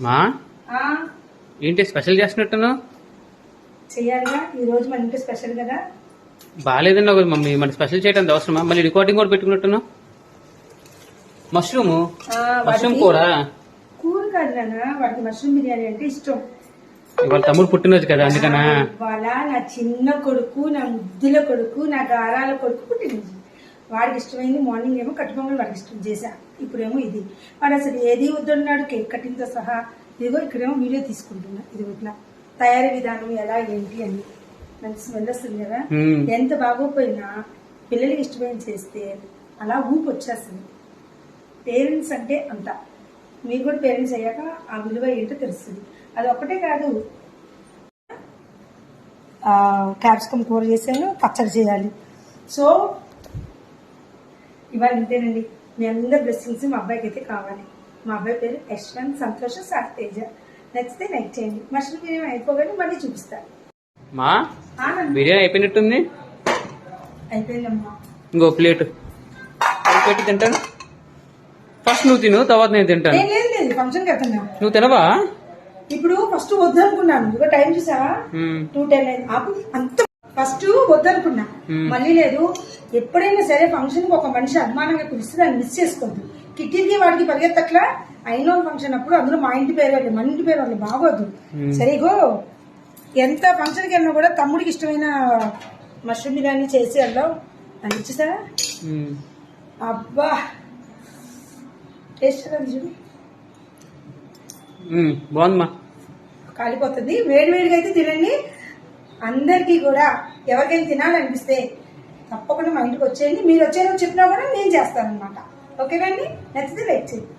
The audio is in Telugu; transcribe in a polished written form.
మా ఏంటి స్పెషల్ చేస్తున్నట్టును? చెయ్యాలిగా ఈ రోజు మన ఇంటి స్పెషల్ కదా. బాగాలేదండి ఒక మమ్మీ, మన స్పెషల్ చేయడానికి అవసరమా? మళ్ళీ రికార్డింగ్ కూడా పెట్టుకున్నట్టును. మష్రూమ్ కూడా కూర కాదు నాన్న, వాడికి మష్రూమ్ బిర్యానీ అంటే ఇష్టం. ఇవాళ తమ్ముడు పుట్టినరోజు కదా అందుకనా. ఇవాళ నా చిన్న కొడుకు, నా ముద్దుల కొడుకు, నా గారాల కొడుకు పుట్టినరోజు. వాడికి ఇష్టమైంది మార్నింగ్ ఏమో కట్టు పొంగల్ వాడికి ఇష్టం చేశా, ఇప్పుడేమో ఇది. వాడు అసలు ఏది వద్దన్నాడు, కేక్ కటింగ్ తో సహా. ఇదిగో ఇక్కడేమో వీడియో తీసుకుంటున్నా, ఇది ఇట్లా తయారీ విధానం ఎలా ఏంటి అని. నాకు స్మెల్ వస్తుంది కదా. ఎంత బాగోపోయినా పిల్లలకి ఇష్టమైన చేస్తే అలా ఊపి వచ్చేస్తుంది. పేరెంట్స్ అంటే అంత. మీరు కూడా పేరెంట్స్ అయ్యాక ఆ విలువ ఏంటో తెలుస్తుంది. అది ఒక్కటే కాదు, క్యాప్సికమ్ కూర చేశాను, పచ్చడి చేయాలి. సో ఇవాళ ఇంతేనండి. మీ అందరి బ్లెస్సింగ్స్ మా అబ్బాయికి అయితే కావాలి. మా అబ్బాయి పేరు యశ్వంత్ సంతోష్ సార్ తేజ. నచ్చితే లైక్ చేయండి. మష్రూమ్ బిర్యానీ అయిపోగానే మళ్ళీ చూపిస్తాను. మా బిర్యానీ అయిపోయినట్టుంది. అయిపోయిందమ్మా. ఇంకో ప్లేట్ పెట్టి తింటాను. ఫస్ట్ నువ్వు తిను, తర్వాత నేను తింటాను. లేదు ఫంక్షన్కి వెళ్తున్నా. నువ్వు తినవా? ఇప్పుడు ఫస్ట్ వద్దనుకున్నాను, ఇదిగో టైం చూసావా, 2:10 అయింది. అంత ఫస్ట్ వద్దనుకున్నా, మళ్ళీ లేదు. ఎప్పుడైనా సరే ఫంక్షన్ కి ఒక మనిషి అభిమానంగా పిలిస్తే దాన్ని మిస్ చేసుకోవద్దు. కిట్టికి వాడికి పరిగెత్తట్లా. అయిన ఫంక్షన్ అప్పుడు అందులో మా ఇంటి పేరు వాళ్ళు, మన ఇంటి పేరు వాళ్ళు బాగోద్దు. సరిగో ఎంత ఫంక్షన్కి వెళ్ళినా కూడా తమ్ముడికి ఇష్టమైన మష్రూమ్ బిర్యానీ చేసి వెళ్దాం అని ఇచ్చేసా. అబ్బా టేస్ట్ అది చూడు, బాగుందమ్మా. కాలిపోతుంది. వేడివేడిగా అయితే తినండి. అందరికీ కూడా ఎవరికైనా తినాలనిపిస్తే తప్పకుండా మా ఇంటికి వచ్చేయండి. మీరు వచ్చేయని చెప్పినా కూడా నేను చేస్తాను అనమాట. ఓకేనండి, నచ్చితే లైక్ చేయండి.